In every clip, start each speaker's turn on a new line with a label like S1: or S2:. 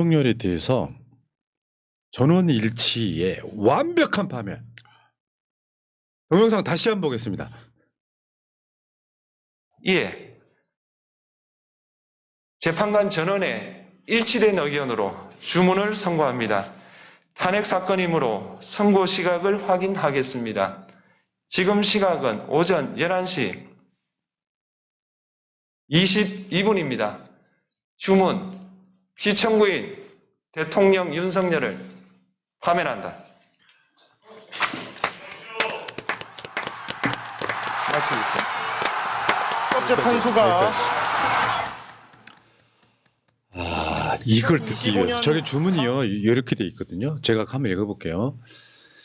S1: 윤석열에 대해서 전원일치의 완벽한 파면. 동영상 다시 한번 보겠습니다.
S2: 예. 재판관 전원의 일치된 의견으로 주문을 선고합니다. 탄핵 사건이므로 선고 시각을 확인하겠습니다. 지금 시각은 오전 11시 22분입니다. 주문, 피청구인 대통령 윤석열을 파면한다. 마치겠습니다.
S3: 법재판소가
S1: 이걸 듣기 위해서 저게 주문이요 이렇게 돼 있거든요. 제가 한번 읽어볼게요.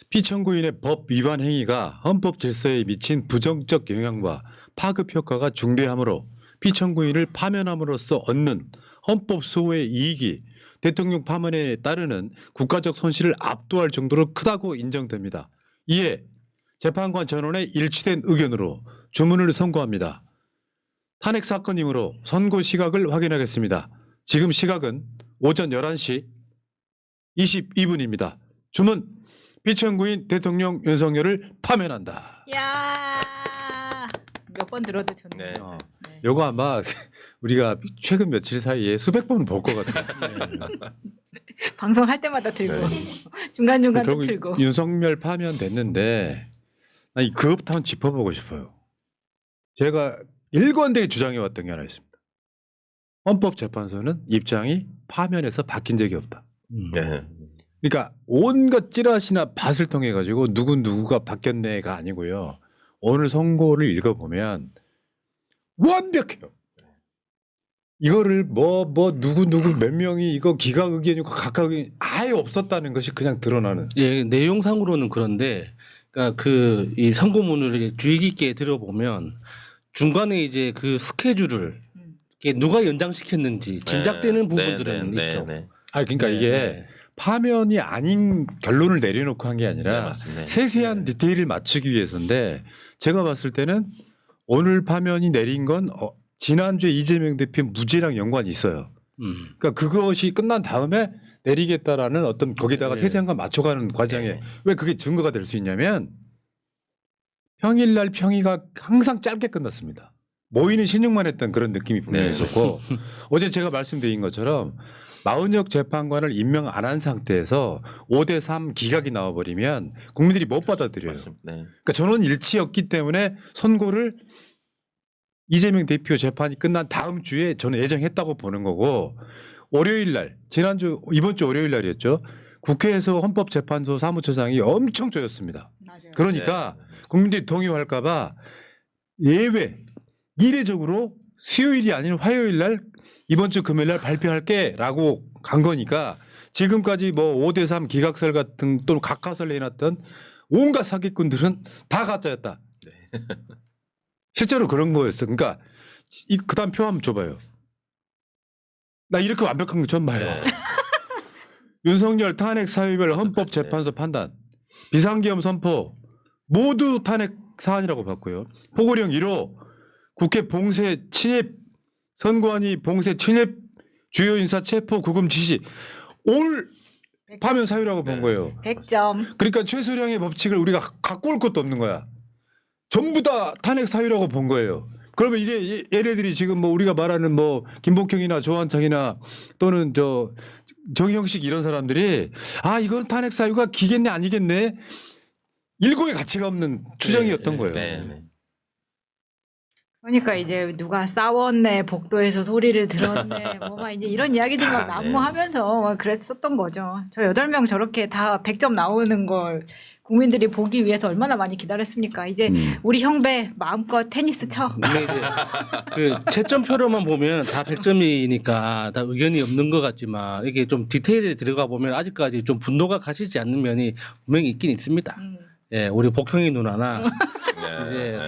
S1: 피청구인의 법 위반 행위가 헌법 질서에 미친 부정적 영향과 파급 효과가 중대하므로 피청구인을 파면함으로써 얻는 헌법 수호의 이익이 대통령 파면에 따르는 국가적 손실을 압도할 정도로 크다고 인정됩니다. 이에 재판관 전원의 일치된 의견으로 주문을 선고합니다. 탄핵 사건이므로 선고 시각을 확인하겠습니다. 지금 시각은 오전 11시 22분입니다. 주문, 피청구인 대통령 윤석열을 파면한다.
S4: 야, 몇 번 들어도 좋네요.
S1: 네. 요거 아마 우리가 최근 며칠 사이에 수백 번 볼 것 같아요.
S4: 방송할 때마다 들고
S1: 네.
S4: 중간중간
S1: 결국
S4: 들고.
S1: 윤석열 파면 됐는데 그것부터 한번 짚어보고 싶어요. 제가 일관되게 주장해왔던 게 하나 있습니다. 헌법재판소는 입장이 파면에서 바뀐 적이 없다.
S3: 네.
S1: 그러니까 온갖 찌라시나 밭을 통해 가지고 누구가 바뀌었네가 아니고요. 오늘 선고를 읽어보면 완벽해요. 이거를 누구 몇 명이 이거 기각 의견이고 각각 의견이 아예 없었다는 것이 그냥 드러나는.
S5: 예, 내용상으로는 그런데, 그러니까 이 선고문을 이렇게 주의 깊게 들어보면 중간에 이제 그 스케줄을 이게 누가 연장시켰는지 짐작되는 부분들은 있죠.
S1: 그러니까
S5: 네,
S1: 이게
S5: 네.
S1: 파면이 아닌 결론을 내려놓고 한 게 아니라
S3: 맞습니다.
S1: 세세한 디테일을 맞추기 위해서인데 제가 봤을 때는 오늘 파면이 내린 건 지난주에 이재명 대표 무죄랑 연관이 있어요. 그러니까 그것이 끝난 다음에 내리겠다라는 어떤 거기다가
S5: 네.
S1: 세세한 걸 맞춰가는 과정에 왜 그게 증거가 될 수 있냐면 평일날 평의가 항상 짧게 끝났습니다. 모이는 신용만 했던 그런 느낌이 분명히 있었고 어제 제가 말씀드린 것처럼 마은혁 재판관을 임명 안 한 상태에서 5대3 기각이 나와버리면 국민들이 못 받아들여요.
S3: 맞습니다. 네.
S1: 그러니까 전원 일치였기 때문에 선고를 이재명 대표 재판이 끝난 다음 주에 저는 예정했다고 보는 거고 월요일 날 이번 주 월요일 날이었죠. 국회에서 헌법재판소 사무처장이 엄청 조였습니다.
S4: 맞아요.
S1: 그러니까 국민들이 동의할까 봐 예외 이례적으로 수요일이 아닌 화요일 날 이번 주 금요일 날 발표할게라고 간 거니까 지금까지 뭐 5대3 기각설 같은 또는 각하설 내놨던 온갖 사기꾼들은 다 가짜였다. 실제로 그런 거였어. 그러니까 그다음 표 한번 줘봐요. 나 이렇게 완벽한 거 처음 봐요. 윤석열 탄핵 사유별 헌법재판소 판단, 비상계엄 선포 모두 탄핵 사안이라고 봤고요. 포고령 1호 국회 봉쇄 침입 선관위 봉쇄 침입 주요 인사 체포 구금 지시 올 파면 사유라고 본 거예요.
S4: 100점.
S1: 그러니까 최소량의 법칙을 우리가 갖고 올 것도 없는 거야. 전부 다 탄핵 사유라고 본 거예요. 그러면 이게 얘네들이 지금 뭐 우리가 말하는 뭐 김복형이나 조한창이나 또는 정형식 이런 사람들이 이건 탄핵 사유가 기겠네 아니겠네 일고의 가치가 없는 추정이었던 거예요.
S4: 그러니까 이제 누가 싸웠네, 복도에서 소리를 들었네, 뭐막 이제 이런 이야기들 막 난무하면서 막 그랬었던 거죠. 저 8명 저렇게 다 100점 나오는 걸 국민들이 보기 위해서 얼마나 많이 기다렸습니까? 이제 우리 형배 마음껏 테니스 쳐.
S5: 근데 이제 그 채점표로만 보면 다 100점이니까 다 의견이 없는 것 같지만 이게 좀 디테일에 들어가 보면 아직까지 좀 분노가 가시지 않는 면이 분명히 있긴 있습니다. 예, 우리 복형이 누나나 이제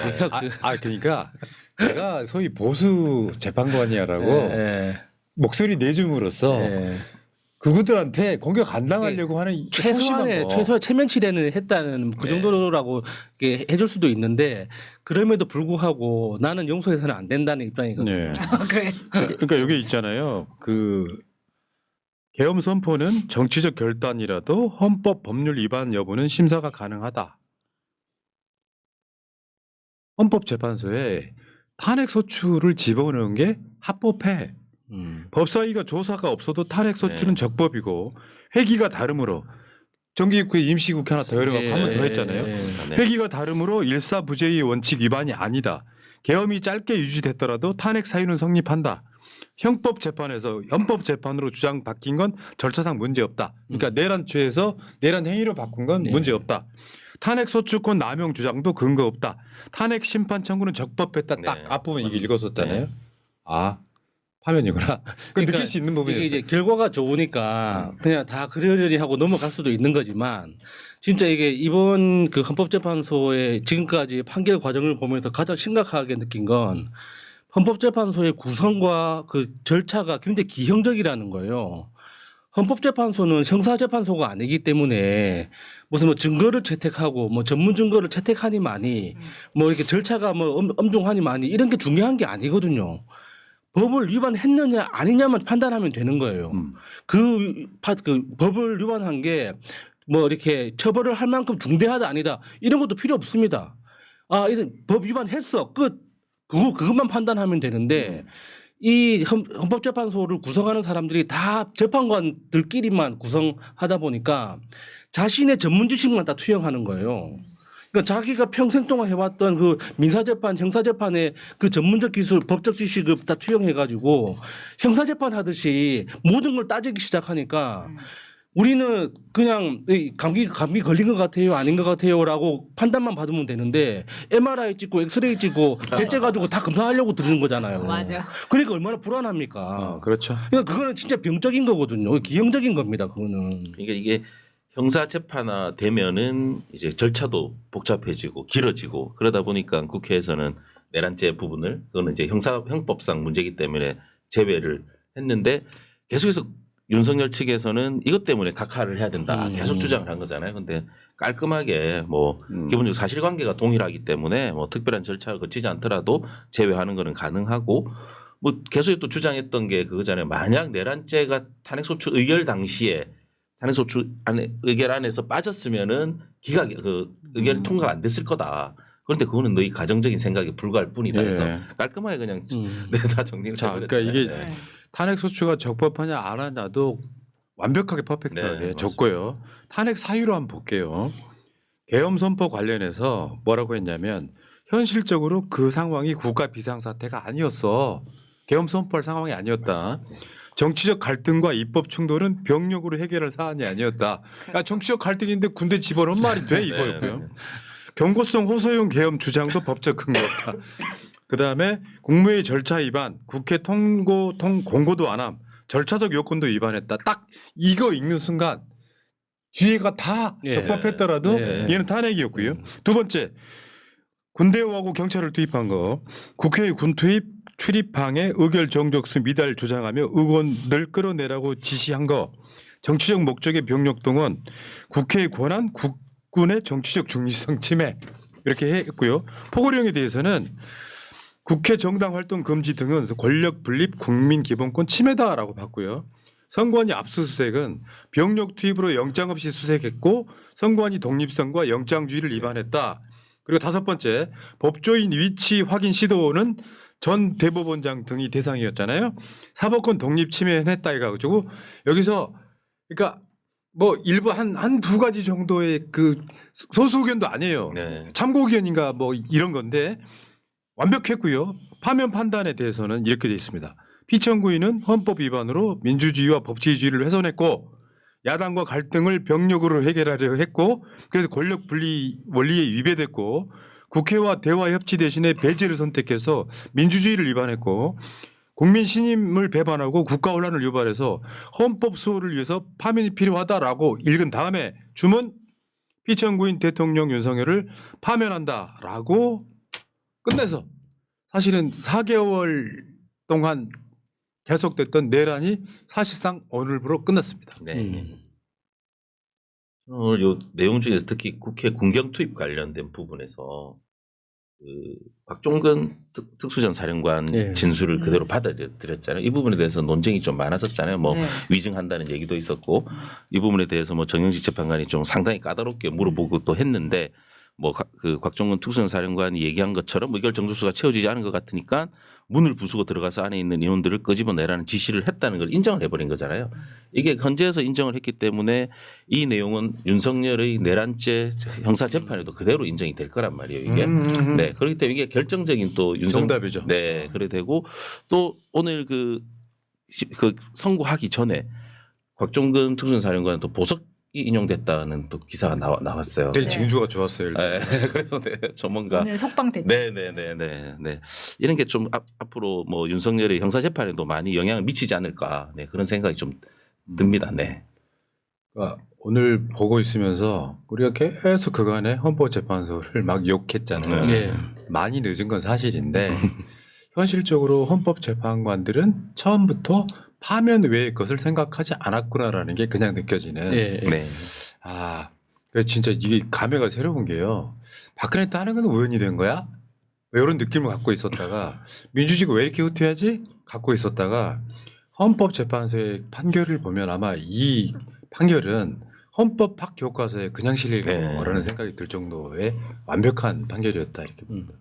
S1: 그러니까 내가 소위 보수 재판관이야라고 목소리 내줌으로써 그분들한테 공격 안 당하려고 하는
S5: 최소한의 체면 치레는 했다는 그 정도라고 이렇게 해줄 수도 있는데 그럼에도 불구하고 나는 용서해서는 안 된다는 입장이거든요.
S1: 네.
S4: 그래.
S1: 그러니까 여기 있잖아요. 그 계엄 선포는 정치적 결단이라도 헌법 법률 위반 여부는 심사가 가능하다. 헌법재판소에 탄핵 소추를 집어넣은 게 합법해. 법사위가 조사가 없어도 탄핵 소추는
S3: 네.
S1: 적법이고 회기가 다르므로 정기국회 임시국회 하나 더 열어갖고 한 번 더 했잖아요.
S3: 네.
S1: 회기가 다르므로 일사부재의 원칙 위반이 아니다. 계엄이 짧게 유지됐더라도 탄핵 사유는 성립한다. 형법재판에서 헌법재판으로 주장 바뀐 건 절차상 문제없다. 그러니까 내란죄에서 내란 행위로 바꾼 건
S5: 네.
S1: 문제없다. 탄핵 소추권 남용 주장도 근거 없다. 탄핵 심판 청구는 적법했다. 딱
S3: 네.
S1: 앞부분 이게
S3: 맞습니다.
S1: 읽었었잖아요.
S3: 네.
S1: 아 화면이구나. 그 느낄 수 있는
S5: 이게
S1: 부분이었어요.
S5: 이제 결과가 좋으니까 그냥 다 그러려니 하고 넘어갈 수도 있는 거지만 진짜 이게 이번 그 헌법재판소의 지금까지 판결 과정을 보면서 가장 심각하게 느낀 건 헌법재판소의 구성과 그 절차가 굉장히 기형적이라는 거예요. 헌법재판소는 형사재판소가 아니기 때문에 무슨 뭐 증거를 채택하고 뭐 전문 증거를 채택하니만이 뭐 이렇게 절차가 뭐 엄중하니만이 이런 게 중요한 게 아니거든요. 법을 위반했느냐 아니냐만 판단하면 되는 거예요. 그 법을 위반한 게 뭐 이렇게 처벌을 할 만큼 중대하다 아니다 이런 것도 필요 없습니다. 아, 이제 법 위반했어 끝. 그것만 판단하면 되는데 이 헌법재판소를 구성하는 사람들이 다 재판관들끼리만 구성하다 보니까 자신의 전문 지식만 다 투영하는 거예요. 그러니까 자기가 평생 동안 해왔던 그 민사재판, 형사재판의 그 전문적 기술, 법적 지식을 다 투영해가지고 형사재판 하듯이 모든 걸 따지기 시작하니까 우리는 그냥 감기 걸린 것 같아요, 아닌 것 같아요라고 판단만 받으면 되는데 MRI 찍고 엑스레이 찍고 배째 가지고 다 검사하려고 드리는 거잖아요.
S4: 맞아.
S5: 그러니까 얼마나 불안합니까?
S1: 그렇죠.
S5: 그러니까 그거는 진짜 병적인 거거든요. 기형적인 겁니다. 그거는.
S3: 그러니까 이게 형사 재판화 되면은 이제 절차도 복잡해지고 길어지고 그러다 보니까 국회에서는 내란죄 부분을 그거는 이제 형법상 문제이기 때문에 제외를 했는데 계속해서 윤석열 측에서는 이것 때문에 각하를 해야 된다 계속 주장을 한 거잖아요. 근데 깔끔하게 뭐 기본적으로 사실관계가 동일하기 때문에 뭐 특별한 절차를 거치지 않더라도 제외하는 거는 가능하고 뭐 계속 또 주장했던 게 그거잖아요. 만약 내란죄가 탄핵소추 의결 당시에 탄핵소추 의결 안에서 빠졌으면은 그 의결 통과가 안 됐을 거다. 그런데 그거는 너희 가정적인 생각에 불과할 뿐이다. 그래서
S1: 예.
S3: 깔끔하게 그냥 다 정리를
S1: 자,
S3: 해버렸잖아요.
S1: 그러니까 이게
S3: 네.
S1: 탄핵 소추가 적법하냐 안 하냐도 완벽하게 퍼펙트하게
S3: 네, 맞습니다.
S1: 적고요. 탄핵 사유로 한번 볼게요. 계엄 선포 관련해서 뭐라고 했냐면 현실적으로 그 상황이 국가 비상사태가 아니었어. 계엄 선포할 상황이 아니었다. 정치적 갈등과 입법 충돌은 병력으로 해결할 사안이 아니었다. 그러니까 정치적 갈등인데 군대 집어넣은 말이 돼 이거였고요.
S3: 네.
S1: 경고성 호소용 계엄 주장도 법적 근거 없다. 그다음에 국무회의 절차 위반, 국회 공고도 안 함, 절차적 요건도 위반했다. 딱 이거 읽는 순간 뒤에가 다
S5: 예.
S1: 적법했더라도
S5: 예.
S1: 얘는 탄핵이었고요. 두 번째, 군대하고 경찰을 투입한 거, 국회의 군 투입, 출입 방해, 의결 정족수 미달 주장하며 의원들 끌어내라고 지시한 거, 정치적 목적의 병력 동원, 국회의 권한, 국군의 정치적 중립성 침해 이렇게 했고요. 포고령에 대해서는 국회 정당 활동 금지 등은 권력 분립 국민 기본권 침해다라고 봤고요. 선관위 압수수색은 병력 투입으로 영장 없이 수색했고 선관위 독립성과 영장주의를 위반했다. 그리고 다섯 번째 법조인 위치 확인 시도는 전 대법원장 등이 대상이었잖아요. 사법권 독립 침해했다 해가지고 여기서 그러니까 뭐 일부 한 두 가지 정도의 그 소수 의견도 아니에요.
S3: 네.
S1: 참고 의견인가 뭐 이런 건데 완벽했고요. 파면 판단에 대해서는 이렇게 되어 있습니다. 피청구인은 헌법 위반으로 민주주의와 법치주의를 훼손했고 야당과 갈등을 병력으로 해결하려 했고 그래서 권력 분리 원리에 위배됐고 국회와 대화 협치 대신에 배제를 선택해서 민주주의를 위반했고 국민 신임을 배반하고 국가 혼란을 유발해서 헌법 수호를 위해서 파면이 필요하다라고 읽은 다음에 주문 피청구인 대통령 윤석열을 파면한다라고 끝내서 사실은 4개월 동안 계속됐던 내란이 사실상 오늘부로 끝났습니다.
S3: 네. 오늘 요 내용 중에서 특히 국회 군경 투입 관련된 부분에서 곽종근 특수전 사령관
S5: 예.
S3: 진술을 그대로 받아들였잖아요. 이 부분에 대해서 논쟁이 좀 많았었잖아요. 뭐
S4: 네.
S3: 위증한다는 얘기도 있었고 이 부분에 대해서 뭐 정영식 재판관이 좀 상당히 까다롭게 물어보고 또 했는데 뭐 그 곽종근 특수전 사령관이 얘기한 것처럼 의결 정족수가 채워지지 않은 것 같으니까 문을 부수고 들어가서 안에 있는 인원들을 끄집어내라는 지시를 했다는 걸 인정을 해버린 거잖아요. 이게 헌재에서 인정을 했기 때문에 이 내용은 윤석열의 내란죄 형사 재판에도 그대로 인정이 될 거란 말이에요. 이게 네 그렇기 때문에 이게 결정적인 또
S1: 정답이죠.
S3: 네 그래 되고 또 오늘 그 선고하기 전에 곽종근 특수사령관은 또 보석이 인용됐다는 또 기사가 나왔어요.
S1: 되게
S4: 네.
S1: 징조가 좋았어요. 일단.
S3: 네, 그래서 네, 전문가
S4: 오늘 석방됐죠.
S3: 네네네네 이런 게 좀 앞으로 뭐 윤석열의 형사 재판에도 많이 영향을 미치지 않을까 네 그런 생각이 좀 듭니다. 네.
S1: 그러니까 오늘 보고 있으면서 우리가 계속 그간에 헌법재판소를 막 욕했잖아요.
S5: 예.
S1: 많이 늦은 건 사실인데 현실적으로 헌법재판관들은 처음부터 파면 외의 것을 생각하지 않았구나라는 게 그냥 느껴지는.
S5: 예.
S3: 네.
S1: 아, 그래서 진짜 이게 감회가 새로운 게요. 박근혜 따는 건 우연이 된 거야? 왜 이런 느낌을 갖고 있었다가 민주주의가 왜 이렇게 후퇴하지? 갖고 있었다가 헌법재판소의 판결을 보면 아마 이 판결은 헌법학 교과서에 그냥 실릴 거라는 생각이 들 정도의 완벽한 판결이었다 이렇게 봅니다.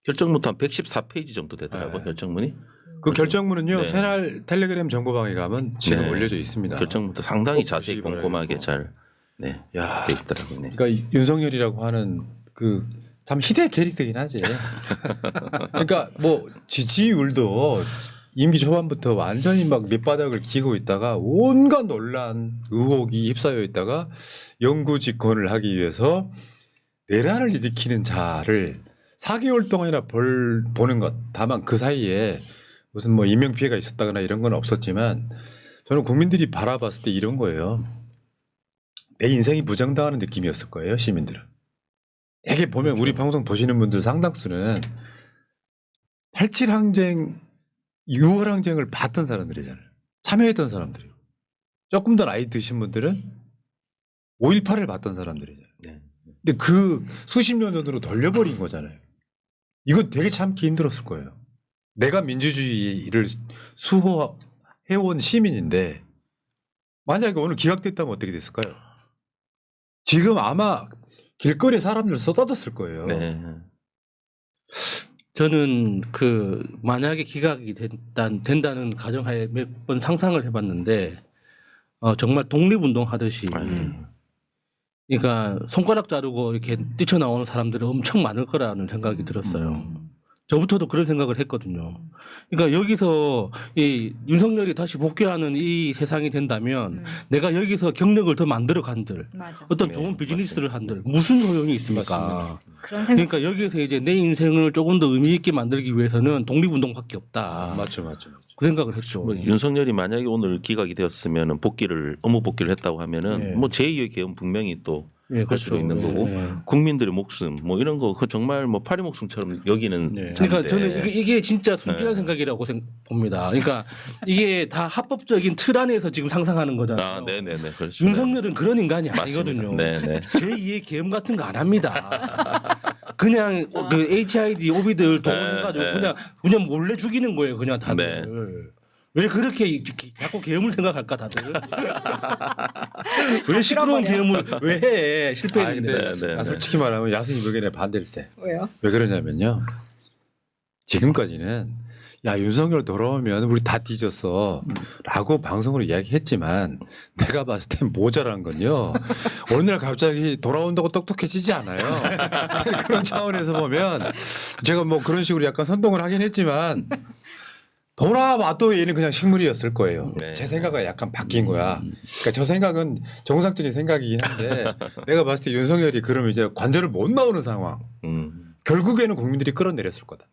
S3: 결정문도 한 114페이지 정도 되더라고요.
S1: 네.
S3: 결정문이.
S1: 그 결정문은요.
S3: 네.
S1: 새날 텔레그램 정보방에 가면 지금
S3: 네.
S1: 올려져 있습니다.
S3: 결정문도 상당히
S1: 꼭
S3: 자세히
S1: 보시기
S3: 꼼꼼하게
S1: 바라겠고.
S3: 잘 네.
S1: 야,
S3: 돼 있더라고요. 네.
S1: 그러니까 윤석열이라고 하는 그 참 희대 캐릭터긴 하지. 그러니까 뭐 지지율도 임기 초반부터 완전히 막 밑바닥을 기고 있다가 온갖 논란 의혹이 휩싸여 있다가 영구 집권을 하기 위해서 내란을 일으키는 자를 4개월 동안이나 보는 것. 다만 그 사이에 무슨 뭐 인명 피해가 있었다거나 이런 건 없었지만 저는 국민들이 바라봤을 때 이런 거예요. 내 인생이 부정당하는 느낌이었을 거예요, 시민들은. 되게 보면 우리 방송 보시는 분들 상당수는 87항쟁, 6월항쟁을 봤던 사람들이잖아요. 참여했던 사람들이고. 조금 더 나이 드신 분들은 5.18을 봤던 사람들이잖아요.
S3: 네.
S1: 근데 그 수십 년 전으로 돌려버린 거잖아요. 이건 되게 참기 힘들었을 거예요. 내가 민주주의를 수호해온 시민인데 만약에 오늘 기각됐다면 어떻게 됐을까요? 지금 아마 길거리에 사람들 쏟아졌을 거예요.
S3: 네.
S5: 저는 그 만약에 기각이 된다는 가정하에 몇 번 상상을 해봤는데 정말 독립운동 하듯이 그러니까 손가락 자르고 이렇게 뛰쳐나오는 사람들이 엄청 많을 거라는 생각이 들었어요. 저부터도 그런 생각을 했거든요. 그러니까 여기서 이 윤석열이 다시 복귀하는 이 세상이 된다면 내가 여기서 경력을 더 만들어 간들
S4: 맞아.
S5: 어떤
S3: 네,
S5: 좋은 비즈니스를 한들 무슨 소용이 있습니까?
S1: 맞습니다.
S4: 그런 생각.
S5: 그러니까 여기서 이제 내 인생을 조금 더 의미 있게 만들기 위해서는 독립운동밖에 없다.
S1: 맞죠.
S5: 그 생각을 했죠.
S3: 뭐 윤석열이 만약에 오늘 기각이 되었으면은 업무 복귀를 했다고 하면은
S5: 네.
S3: 뭐 제2의 계엄 분명히 또
S5: 예,
S3: 할 수도 있는 거고 국민들의 목숨 뭐 이런 거 그 정말 뭐 파리 목숨처럼 여기는
S1: 네.
S5: 그러니까
S3: 자인데.
S5: 저는 이게 진짜 순진한
S3: 네.
S5: 생각이라고 봅니다. 그러니까 이게 다 합법적인 틀 안에서 지금 상상하는 거잖아요.
S3: 아, 네네네. 그렇죠.
S5: 윤석열은 그런 인간이
S3: 맞습니다.
S5: 아니거든요.
S3: 네네.
S5: 제2의 계엄 같은 거 안 합니다. 그냥 그 HID 오비들 동원해가지고
S3: 네.
S5: 그냥 몰래 죽이는 거예요. 그냥 다들. 왜 그렇게 자꾸 계엄을 생각할까 다들? 왜 시끄러운 계엄을 왜 해?
S1: 아니,
S5: 실패했는데.
S1: 근데
S3: 네,
S1: 나
S3: 네.
S1: 솔직히 말하면 야수님 의견에 반대일세.
S4: 왜요?
S1: 왜 그러냐면요. 지금까지는 야 윤석열 돌아오면 우리 다 뒤졌어 라고 방송으로 이야기했지만 내가 봤을 땐 모자란 건요. 어느 날 갑자기 돌아온다고 똑똑해지지 않아요. 그런 차원에서 보면 제가 뭐 그런 식으로 약간 선동을 하긴 했지만 돌아와도 얘는 그냥 식물이었을 거예요.
S3: 네.
S1: 제 생각은 약간 바뀐 거야. 그러니까 저 생각은 정상적인 생각이긴 한데 내가 봤을 때 윤석열이 그러면 이제 관절을 못 나오는 상황. 결국에는 국민들이 끌어내렸을 거다.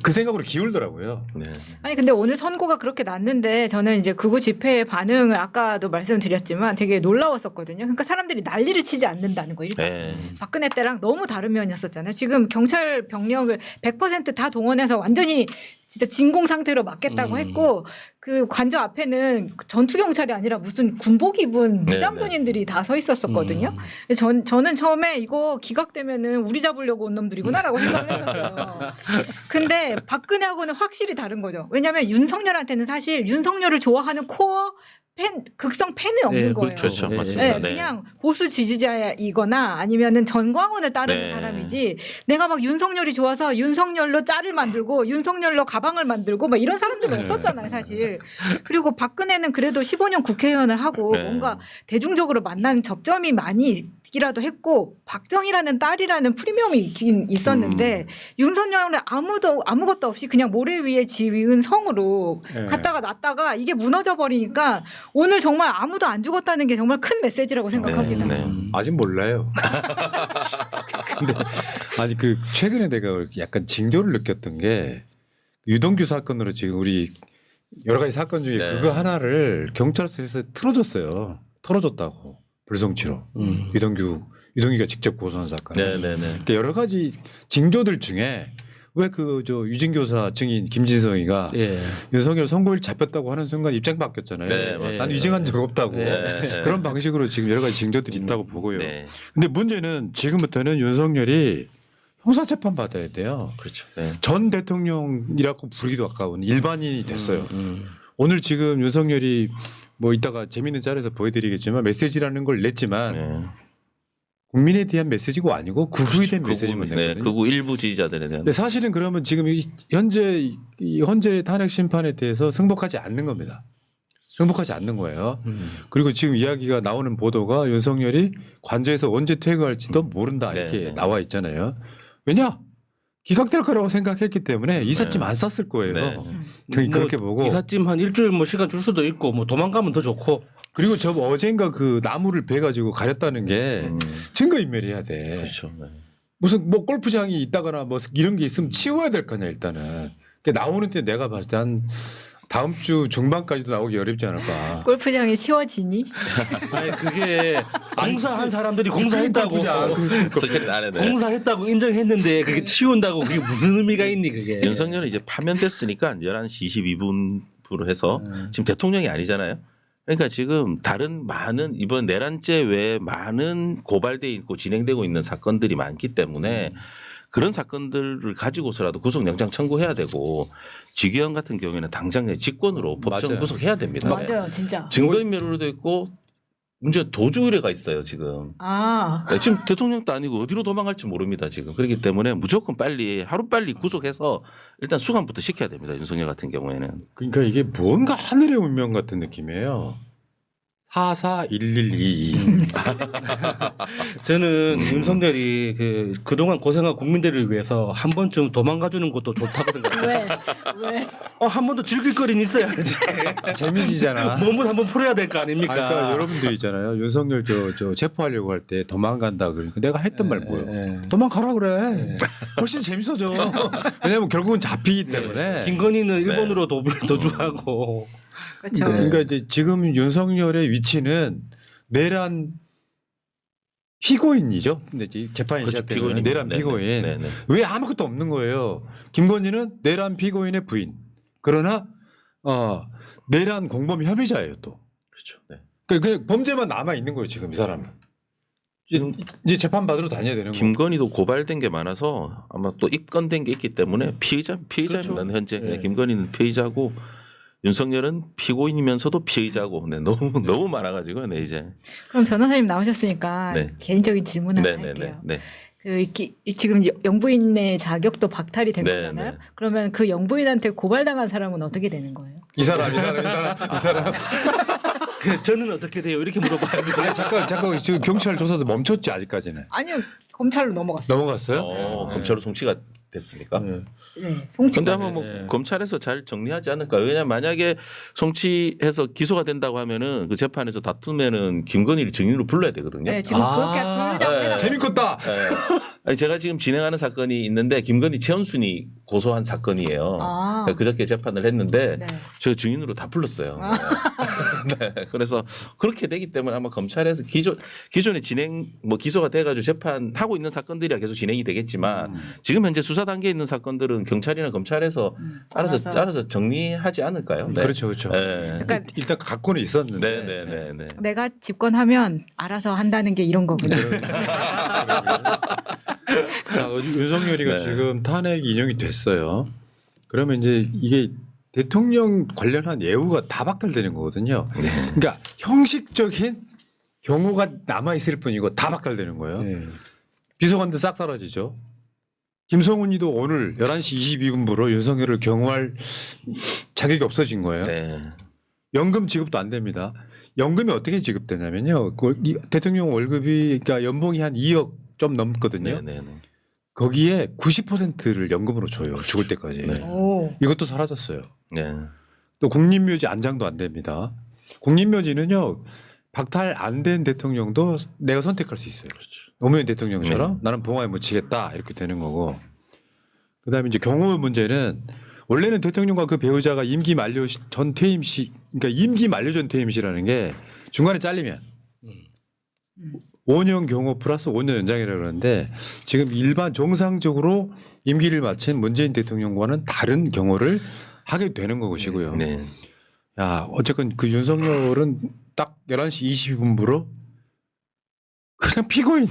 S1: 그 생각으로 기울더라고요.
S3: 네.
S4: 아니 근데 오늘 선고가 그렇게 났는데 저는 이제 극우 집회의 반응을 아까도 말씀드렸지만 되게 놀라웠었거든요. 그러니까 사람들이 난리를 치지 않는다는 거 일단.
S3: 네.
S4: 박근혜 때랑 너무 다른 면이었었잖아요. 지금 경찰 병력을 100% 다 동원해서 완전히 진짜 진공 상태로 맞겠다고 했고 그 관저 앞에는 전투 경찰이 아니라 무슨 군복 입은 무장군인들이 다 서 있었었거든요. 그래서 저는 처음에 이거 기각되면은 우리 잡으려고 온 놈들이구나라고 생각을 했었어요. 근데 박근혜하고는 확실히 다른 거죠. 왜냐하면 윤석열한테는 사실 윤석열을 좋아하는 코어 극성 팬은 없는 거예요.
S3: 그렇죠.
S5: 네.
S3: 맞습니다.
S4: 네, 그냥 보수 지지자이거나 아니면은 전광훈을 따르는
S3: 네.
S4: 사람이지 내가 막 윤석열이 좋아서 윤석열로 짤을 만들고 윤석열로 가방을 만들고 막 이런 사람들은 없었잖아요 사실. 그리고 박근혜는 그래도 15년 국회의원을 하고
S3: 네.
S4: 뭔가 대중적으로 만난 접점이 많이 있기라도 했고 박정희라는 딸이라는 프리미엄이 있긴 있었는데 윤석열은 아무것도 없이 그냥 모래 위에 지은 성으로
S1: 네.
S4: 갔다가 놨다가 이게 무너져 버리니까 오늘 정말 아무도 안 죽었다는 게 정말 큰 메시지라고 생각합니다.
S3: 네.
S1: 아직 몰라요. 근데 아니 그 최근에 내가 약간 징조를 느꼈던 게 유동규 사건으로 지금 우리 여러 가지 사건 중에
S3: 네.
S1: 그거 하나를 경찰서에서 틀어줬어요. 털어줬다고 불송치로 유동규가 직접 고소한 사건.
S3: 네네네.
S1: 그러니까 여러 가지 징조들 중에 왜 그 저 유진교사 증인 김지성이가
S5: 예.
S1: 윤석열 선고일 잡혔다고 하는 순간 입장 바뀌었잖아요.
S3: 네, 맞습니다.
S1: 난 위증한 적 없다고.
S3: 네.
S1: 그런 방식으로 지금 여러 가지 징조들이 있다고 보고요.
S3: 네.
S1: 근데 문제는 지금부터는 윤석열이 형사재판 받아야 돼요.
S3: 그렇죠. 네.
S1: 전 대통령이라고 부르기도 아까운 일반인이 됐어요.
S5: 음.
S1: 오늘 지금 윤석열이 뭐 이따가 재밌는 자리에서 보여드리겠지만 메시지라는 걸 냈지만
S3: 네.
S1: 국민에 대한 메시지가 아니고 극우에 대한
S3: 극우,
S1: 메시지만
S3: 네,
S1: 냈거든요.
S3: 극우 일부 지지자들에 대한.
S1: 근데 사실은 그러면 지금 현재 탄핵 심판에 대해서 승복하지 않는 겁니다. 승복하지 않는 거예요. 그리고 지금 이야기가 나오는 보도가 윤석열이 관저에서 언제 퇴거할지도 모른다 이렇게
S3: 네.
S1: 나와 있잖아요. 왜냐? 기각될 거라고 생각했기 때문에 이삿짐
S3: 네.
S1: 안 쌌을 거예요.
S3: 네.
S1: 그렇게 보고
S5: 이삿짐 한 일주일 뭐 시간 줄 수도 있고 뭐 도망가면 더 좋고.
S1: 그리고 저 어젠가 그 나무를 베 가지고 가렸다는 게 증거 인멸해야 돼.
S3: 그렇죠. 네.
S1: 무슨 뭐 골프장이 있다거나 뭐 이런 게 있으면 치워야 될 거 아니야 일단은. 그러니까 나오는 때 내가 봤을 때 한 다음 주 중반까지도 나오기 어렵지 않을까.
S4: 골프장이 치워지니?
S5: 아니 그게 공사한 사람들이 공사했다고
S3: 스케줄 안에 네.
S5: 공사했다고 인정했는데 그게 치운다고 그게 무슨 의미가 있니 그게.
S3: 윤석열은 이제 파면됐으니까 11시 22분부로 해서 지금 대통령이 아니잖아요. 그러니까 지금 다른 많은 이번 내란죄 외에 많은 고발돼 있고 진행되고 있는 사건들이 많기 때문에 그런 사건들을 가지고서라도 구속영장 청구해야 되고 지기현 같은 경우에는 당장 직권으로 법정
S1: 맞아요.
S3: 구속해야 됩니다.
S4: 맞아요, 진짜.
S3: 증거인멸로도 있고 문제 도주 의뢰가 있어요 지금.
S4: 아,
S3: 네, 지금 대통령도 아니고 어디로 도망갈지 모릅니다 지금. 그렇기 때문에 무조건 빨리 하루빨리 구속해서 일단 수감부터 시켜야 됩니다 윤석열 같은 경우에는.
S1: 그러니까 이게 뭔가 하늘의 운명 같은 느낌이에요. 441122.
S5: 저는 윤석열이 그동안 고생한 국민들을 위해서 한 번쯤 도망가주는 것도 좋다고 생각해요.
S4: 왜?
S5: 한 번도 즐길 거리는 있어야지.
S1: 재미지잖아.
S5: 몸을 한번 풀어야 될 거 아닙니까?
S1: 그러니까 여러분들 있잖아요. 윤석열 저 체포하려고 할 때 도망간다 그러니까 내가 했던 말 뭐예요? 도망가라 그래. 훨씬 재밌어져. 왜냐면 결국은 잡히기 때문에.
S5: 김건희는 일본으로 도주하고.
S4: 그렇죠.
S1: 그러니까 이제 지금 윤석열의 위치는 내란 피고인이죠. 근데 이제 재판이
S3: 그렇죠.
S1: 시작되면
S3: 피고인인
S1: 내란
S3: 거죠.
S1: 피고인.
S3: 네네.
S1: 왜 아무것도 없는 거예요. 김건희는 내란 피고인의 부인. 그러나 내란 공범 혐의자예요 또.
S3: 그렇죠. 네.
S1: 그냥 범죄만 남아 있는 거예요 지금 이 사람은. 이제 재판 받으러 다녀야 되는 거예요.
S3: 김건희도 고발된 게 많아서 아마 또 입건된 게 있기 때문에 피의자입니다.
S5: 그렇죠.
S3: 현재
S5: 네.
S3: 김건희는 피의자고 윤석열은 피고인이면서도 피의자고 네, 너무 많아가지고 네 이제.
S4: 그럼 변호사님 나오셨으니까
S3: 네.
S4: 개인적인 질문 하나
S3: 네네네.
S4: 할게요.
S3: 네.
S4: 지금 영부인의 자격도 박탈이 된
S3: 네,
S4: 거잖아요.
S3: 네.
S4: 그러면 그 영부인한테 고발당한 사람은 어떻게 되는 거예요?
S1: 이 사람.
S5: 저는 어떻게 돼요? 이렇게 물어봐야 돼요.
S1: 잠깐 지금 경찰 조사도 멈췄지 아직까지는.
S4: 아니요, 검찰로 넘어갔어요.
S1: 넘어갔어요?
S3: 검찰로 송치가 됐습니까?
S4: 네, 송치.
S3: 근데 한번 뭐 검찰에서 잘 정리하지 않을까? 왜냐면 만약에 송치해서 기소가 된다고 하면은 그 재판에서 다투면은 김건희를 증인으로 불러야 되거든요.
S4: 네, 지금 그렇게 부르자고
S3: 네.
S4: 해요.
S1: 재밌겠다.
S3: 아니 제가 지금 진행하는 사건이 있는데 김건희 최은순이 고소한 사건이에요.
S4: 아.
S3: 그저께 재판을 했는데
S4: 네.
S3: 제가 증인으로 다 불렀어요.
S4: 아.
S3: 네. 그래서 그렇게 되기 때문에 아마 검찰에서 기존에 기소가 돼가지고 재판하고 있는 사건들이야 계속 진행이 되겠지만 지금 현재 수사 단계에 있는 사건들은 경찰이나 검찰에서 알아서 정리하지 않을까요? 네.
S1: 그렇죠, 그렇죠.
S3: 네.
S4: 그러니까
S1: 일단 갖고는 있었는데.
S3: 네네네.
S4: 내가 집권하면 알아서 한다는 게 이런 거군요.
S1: 자, 윤석열이가
S3: 네.
S1: 지금 탄핵 인용이 됐어요. 그러면 이제 이게 대통령 관련한 예우가 다 박탈되는 거거든요. 그러니까 형식적인 경우가 남아 있을 뿐이고 다 박탈되는 거예요.
S5: 네.
S1: 비서관들 싹 사라지죠. 김성훈이도 오늘 11시 22분부로 윤석열을 경호할 자격이 없어진 거예요.
S3: 네.
S1: 연금 지급도 안 됩니다. 연금이 어떻게 지급되냐면요. 대통령 월급이 그러니까 연봉이 한 2억 좀 넘거든요.
S3: 네네네.
S1: 거기에 90%를 연금으로 줘요. 죽을 때까지.
S3: 네.
S4: 오.
S1: 이것도 사라졌어요.
S3: 네.
S1: 또 국립묘지 안장도 안 됩니다. 국립묘지는요. 박탈 안 된 대통령도 내가 선택할 수 있어요. 노무현 대통령처럼 나는 봉화에 묻히겠다 이렇게 되는 거고. 그다음에 이제 경호 문제는 원래는 대통령과 그 배우자가 임기 만료 전 퇴임 시, 그러니까 임기 만료 전 퇴임 시라는 게 중간에 잘리면 5년 경호 플러스 5년 연장이라고 그러는데 지금 일반 정상적으로 임기를 마친 문재인 대통령과는 다른 경호를 하게 되는 것이고요.
S3: 네.
S1: 야, 어쨌건 그 윤석열은 딱 11시 22분부로 그냥 피고인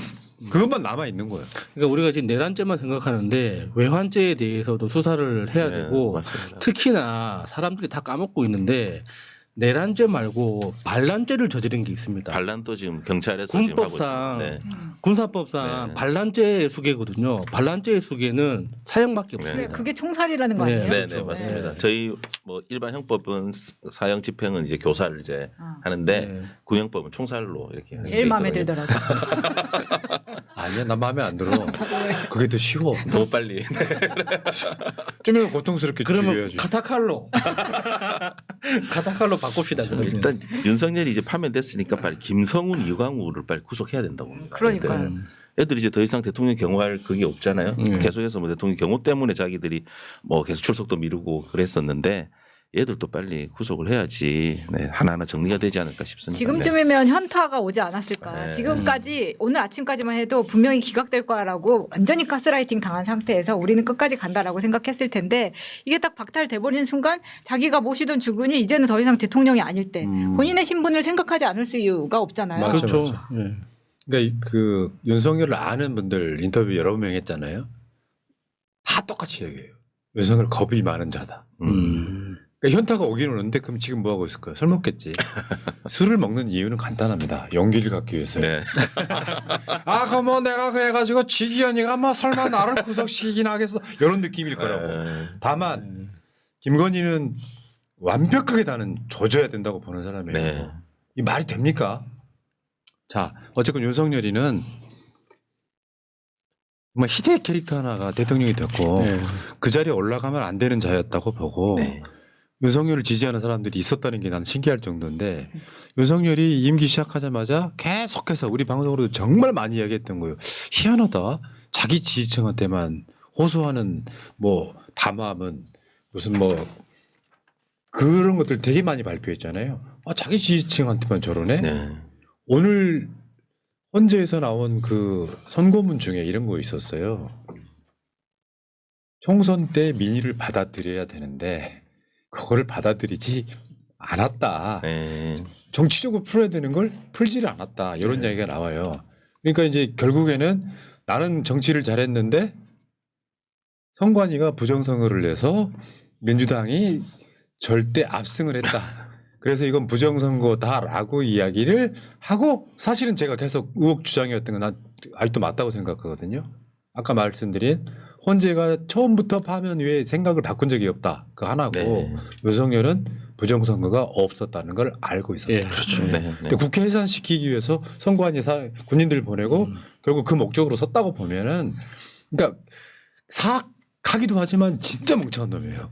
S1: 그것만 남아 있는 거예요.
S5: 그러니까 우리가 지금 내란죄만 생각하는데 외환죄에 대해서도 수사를 해야
S3: 네,
S5: 되고
S3: 맞습니다.
S5: 특히나 사람들이 다 까먹고 있는데 내란죄 말고 반란죄를 저지른 게 있습니다.
S3: 반란도 지금 경찰에서 지금 하고
S5: 군법상
S3: 있습니다. 네.
S5: 군사법상
S3: 네.
S5: 반란죄의 수괴거든요. 반란죄의 수괴는 사형밖에
S3: 네.
S4: 그래,
S5: 없습니다.
S4: 그게 총살이라는 거
S5: 네.
S4: 아니에요?
S3: 네, 네,
S5: 그렇죠.
S3: 맞습니다.
S4: 네.
S3: 저희 뭐 일반 형법은 사형 집행은 이제 교사를 이제
S4: 아.
S3: 하는데
S5: 네.
S3: 구형법은 총살로 이렇게 하는
S4: 제일
S3: 게
S4: 마음에
S3: 있거든요.
S4: 들더라고.
S1: 아니야, 나 마음에 안 들어. 그게 더 쉬워.
S3: 너무 빨리.
S1: 좀 고통스럽게
S5: 그러면
S1: 죽여야지.
S5: 카타칼로 카타칼로 바꿉시다. 그러면.
S3: 일단 윤석열이 이제 파면됐으니까 빨리 김성훈, 이광우를 빨리 구속해야 된다고 봅니다.
S4: 그러니까요.
S3: 애들이 이제 더 이상 대통령 경호할 그게 없잖아요.
S5: 네.
S3: 계속해서 뭐 대통령 경호 때문에 자기들이 뭐 계속 출석도 미루고 그랬었는데 얘들도 빨리 구속을 해야지 네, 하나하나 정리가 되지 않을까 싶습니다.
S4: 지금쯤이면 현타가 오지 않았을까.
S3: 네.
S4: 지금까지 오늘 아침까지만 해도 분명히 기각될 거라고 완전히 가스라이팅 당한 상태에서 우리는 끝까지 간다라고 생각했을 텐데 이게 딱 박탈돼버리는 순간 자기가 모시던 주군이 이제는 더 이상 대통령이 아닐 때 본인의 신분을 생각하지 않을 수가 없잖아요.
S1: 맞죠.
S5: 그렇죠.
S1: 맞아.
S5: 네.
S1: 그러니까 그 윤석열을 아는 분들 인터뷰 여러 명 했잖아요. 다 똑같이 얘기해요. 윤석열 겁이 많은 자다. 그러니까 현타가 오긴 오는데 그럼 지금 뭐 하고 있을까요? 술 먹겠지. 술을 먹는 이유는 간단합니다. 용기를 갖기 위해서요.
S3: 네.
S1: 아, 그럼 뭐 내가 그래가지고 지기현이가 뭐 설마 나를 구속시키긴 하겠어. 이런 느낌일 거라고.
S3: 네.
S1: 다만 김건희는 완벽하게 나는 조져야 된다고 보는 사람이에요.
S3: 네.
S1: 이 말이 됩니까? 자, 어쨌건 윤석열이는 정말 희대의 캐릭터 하나가 대통령이 됐고
S5: 네.
S1: 그 자리에 올라가면 안 되는 자였다고 보고
S3: 네.
S1: 윤석열을 지지하는 사람들이 있었다는 게 난 신기할 정도인데 윤석열이 임기 시작하자마자 계속해서 우리 방송으로도 정말 많이 이야기했던 거예요. 희한하다. 자기 지지층한테만 호소하는 뭐 담화문 무슨 뭐 그런 것들 되게 많이 발표했잖아요. 아, 자기 지지층한테만 저러네.
S3: 네.
S1: 오늘 헌재에서 나온 그 선고문 중에 이런 거 있었어요. 총선 때 민의를 받아들여야 되는데 그거를 받아들이지 않았다.
S3: 네.
S1: 정치적으로 풀어야 되는 걸 풀지를 않았다. 이런 이야기가 나와요. 그러니까 이제 결국에는 나는 정치를 잘했는데 선관위가 부정선거를 내서 민주당이 절대 압승을 했다. 그래서 이건 부정선거다라고 이야기를 하고 사실은 제가 계속 의혹 주장이었던 건 난 아직도 맞다고 생각하거든요. 아까 말씀드린 헌재가 처음부터 파면 위에 생각을 바꾼 적이 없다. 그 하나고
S3: 네.
S1: 윤석열은 부정선거가 없었다는 걸 알고 있었다.
S5: 예.
S3: 그렇죠.
S5: 네.
S3: 네. 네.
S1: 근데 국회 해산시키기 위해서 선관위 군인들 보내고 결국 그 목적으로 섰다고 보면은 그러니까 사악하기도 하지만 진짜 멍청한 놈이에요.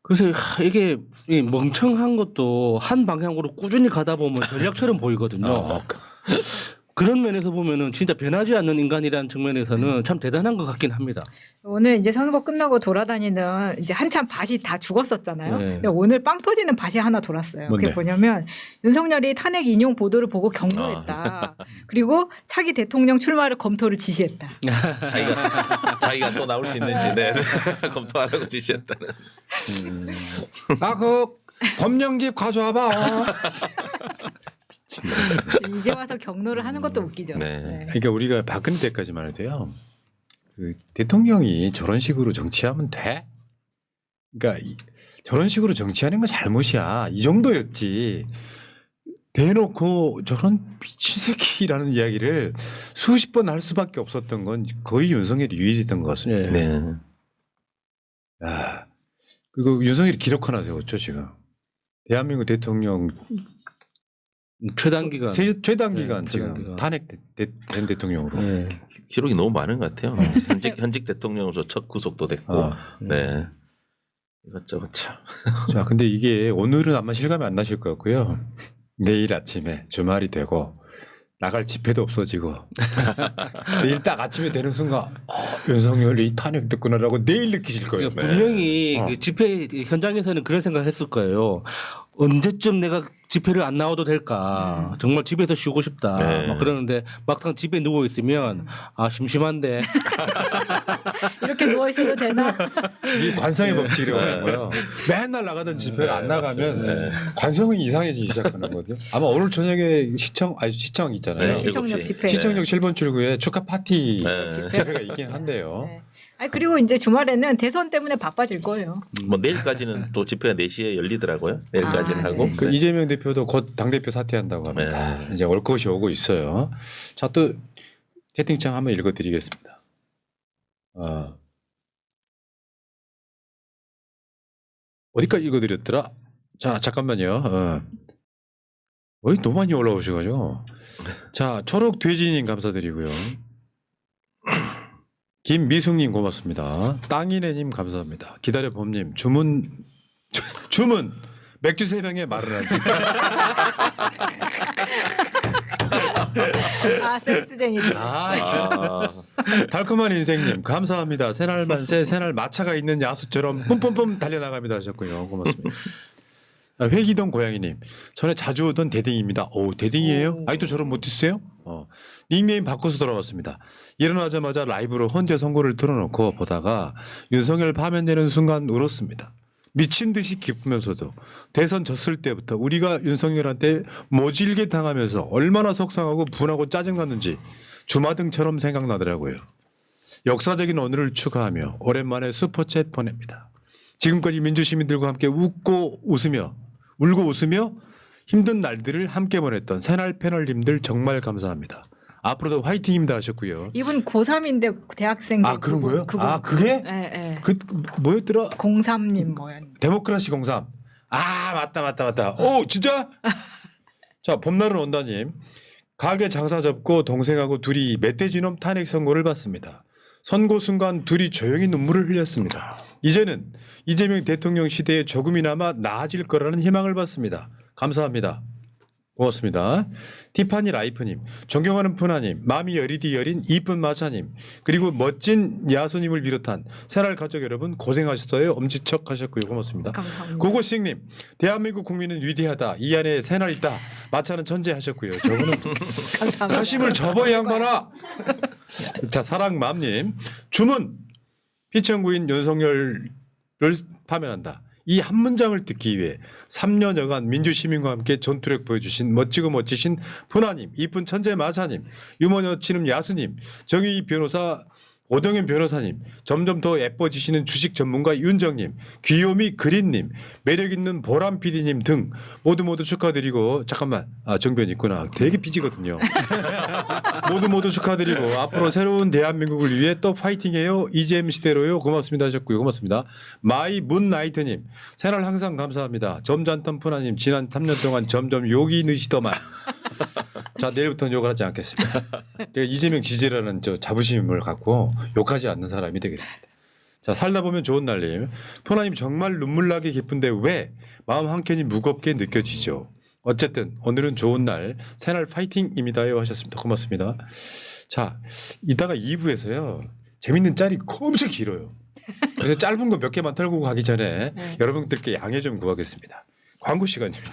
S5: 그래서 이게 이 멍청한 것도 한 방향으로 꾸준히 가다 보면 전략처럼 보이거든요. 그런 면에서 보면은 진짜 변하지 않는 인간이라는 측면에서는 참 대단한 것 같긴 합니다.
S4: 오늘 이제 선거 끝나고 돌아다니는 이제 한참 밭이 다 죽었었잖아요.
S5: 네.
S4: 근데 오늘 빵 터지는 밭이 하나 돌았어요.
S1: 뭔데?
S4: 그게 뭐냐면 윤석열이 탄핵 인용 보도를 보고 경고했다. 그리고 차기 대통령 출마를 검토를 지시했다.
S3: 자기가 또 나올 수 있는지 네. 검토하라고 지시했다는.
S1: 나 그 검령집 가져와봐.
S4: 이제 와서 경로를 하는 것도 웃기죠.
S3: 네.
S1: 그러니까 우리가 박근혜 때까지만 해도요. 그 대통령이 저런 식으로 정치하면 돼? 그러니까 저런 식으로 정치하는 건 잘못이야. 이 정도였지. 대놓고 저런 미친 새끼라는 이야기를 수십 번 할 수밖에 없었던 건 거의 윤석열이 유일했던 것 같습니다.
S5: 네.
S3: 네.
S1: 아, 그리고 윤석열이 기록 하나 세웠죠 지금. 대한민국 대통령
S5: 최단기간.
S1: 최단기간
S5: 네,
S1: 지금
S5: 최단기간.
S1: 탄핵된 대통령으로.
S5: 네.
S3: 기록이 너무 많은 것 같아요. 현직 대통령으로서 첫 구속도 됐고,
S1: 아,
S3: 네. 이것저것 참.
S1: 자, 근데 이게 오늘은 아마 실감이 안 나실 것 같고요. 내일 아침에 주말이 되고 나갈 집회도 없어지고 내일 딱 아침에 되는 순간 윤석열이 탄핵 듣구나라고 내일 느끼실 거예요.
S5: 그러니까 분명히
S1: 어.
S5: 그 집회 현장에서는 그런 생각을 했을 거예요. 언제쯤 내가 집회를 안 나와도 될까? 정말 집에서 쉬고 싶다.
S3: 네.
S5: 막 그러는데 막상 집에 누워 있으면 아 심심한데.
S4: 이렇게 누워 있어도 되나?
S1: 이 관성의 법칙이라고 하는 거예요. 맨날 나가던 집회를 안 나가면
S3: 네.
S1: 관성이 이상해지기 시작하는 거거든요. 아마 오늘 저녁에 시청 있잖아요.
S3: 네,
S4: 시청역
S3: 7시.
S4: 집회.
S1: 시청역 7번 출구에 축하 파티
S3: 네.
S1: 집회가 있긴 한데요.
S4: 네. 아니, 그리고 이제 주말에는 대선 때문에 바빠질 거예요.
S3: 뭐 내일까지는 또 집회가 4시에 열리더라고요. 내일까지는
S4: 아,
S3: 하고.
S4: 네.
S1: 그 이재명 대표도 곧 당대표 사퇴한다고 합니다.
S3: 네.
S1: 이제 올 것이 오고 있어요. 자, 또 채팅창 한번 읽어드리겠습니다. 어디까지 읽어드렸더라? 자, 잠깐만요. 너무 많이 올라오셔가지고. 자, 초록 돼지님 감사드리고요. 김미숙님 고맙습니다. 땅이네님 감사합니다. 기다려봄님 주문 맥주 3병에 말을 하지.
S4: 아, 센스쟁이들.
S3: 아,
S1: 달콤한 인생님 감사합니다. 새날 만세 새날 마차가 있는 야수처럼 뿜뿜뿜 달려나갑니다 하셨고요. 고맙습니다. 회기동 고양이님 전에 자주 오던 대딩입니다. 오 대딩이에요? 아직도 저런 못했어요? 닉네임 바꿔서 돌아왔습니다. 일어나자마자 라이브로 헌재 선고를 틀어놓고 보다가 윤석열 파면되는 순간 울었습니다. 미친 듯이 기쁘면서도 대선 졌을 때부터 우리가 윤석열한테 모질게 당하면서 얼마나 속상하고 분하고 짜증났는지 주마등처럼 생각나더라고요. 역사적인 오늘을 축하하며 오랜만에 슈퍼챗 보냅니다. 지금까지 민주시민들과 함께 울고 웃으며 힘든 날들을 함께 보냈던 새날 패널님들 정말 감사합니다. 앞으로도 화이팅입니다 하셨고요.
S4: 이분 고3인데 대학생.
S1: 아 그런 거예요?
S4: 그분.
S1: 아 그게?
S4: 네, 네.
S1: 뭐였더라?
S4: 03님 뭐였는데.
S1: 데모크라시 03. 아 맞다. 오 진짜? 자 봄날은 온다님. 가게 장사 접고 동생하고 둘이 멧돼지놈 탄핵 선고를 받습니다. 선고 순간 둘이 조용히 눈물을 흘렸습니다. 이제는 이재명 대통령 시대에 조금이나마 나아질 거라는 희망을 받습니다. 감사합니다. 고맙습니다. 티파니 라이프님, 존경하는 푸나님, 마음이 여리디 여린 이쁜 마차님, 그리고 멋진 야수님을 비롯한 새날 가족 여러분 고생하셨어요. 엄지척 하셨고요. 고맙습니다.
S4: 감사합니다.
S1: 고고싱님, 대한민국 국민은 위대하다. 이 안에 새날 있다. 마차는 천재 하셨고요. 저분은
S4: 감사합니다.
S1: 사심을 접어 양반아. 자 사랑맘님, 주문 피청구인 윤석열을 파면한다. 이 한 문장을 듣기 위해 3년여간 민주시민과 함께 전투력 보여주신 멋지고 멋지신 푸나님, 이쁜 천재 마사님, 유머 여치는 야수님, 정의 변호사 오동현 변호사님, 점점 더 예뻐지시는 주식 전문가 윤정님, 귀요미 그린님, 매력있는 보람 PD님 등 모두 축하드리고 잠깐만 정변 있구나. 되게 삐지거든요. 모두 축하드리고 앞으로 새로운 대한민국을 위해 또 파이팅해요. 이재M 시대로요. 고맙습니다 하셨고요. 고맙습니다. 마이 문나이트님 새날 항상 감사합니다. 점잖던 푸나님 지난 3년 동안 점점 욕이 느시더만. 자 내일부터는 욕을 하지 않겠습니다. 제가 이재명 지지라는 저 자부심을 갖고 욕하지 않는 사람이 되겠습니다. 자 살다 보면 좋은 날님. 푸나님 정말 눈물 나게 기쁜데 왜 마음 한켠이 무겁게 느껴지죠. 어쨌든 오늘은 좋은 날 새날 파이팅입니다요 하셨습니다. 고맙습니다. 자, 이따가 2부에서요. 재밌는 짤이 엄청 길어요. 그래서 짧은 거 몇 개만 털고 가기 전에
S4: 네.
S1: 여러분들께 양해 좀 구하겠습니다. 광고 시간입니다.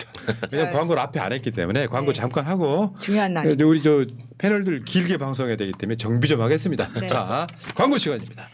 S1: 왜냐하면
S4: 자,
S1: 광고를 앞에 안 했기 때문에 광고
S4: 네.
S1: 잠깐 하고
S4: 중요한 날.
S1: 우리 저 패널들 길게 방송해야 되기 때문에 정비 좀 하겠습니다.
S4: 네.
S1: 자, 광고 시간입니다.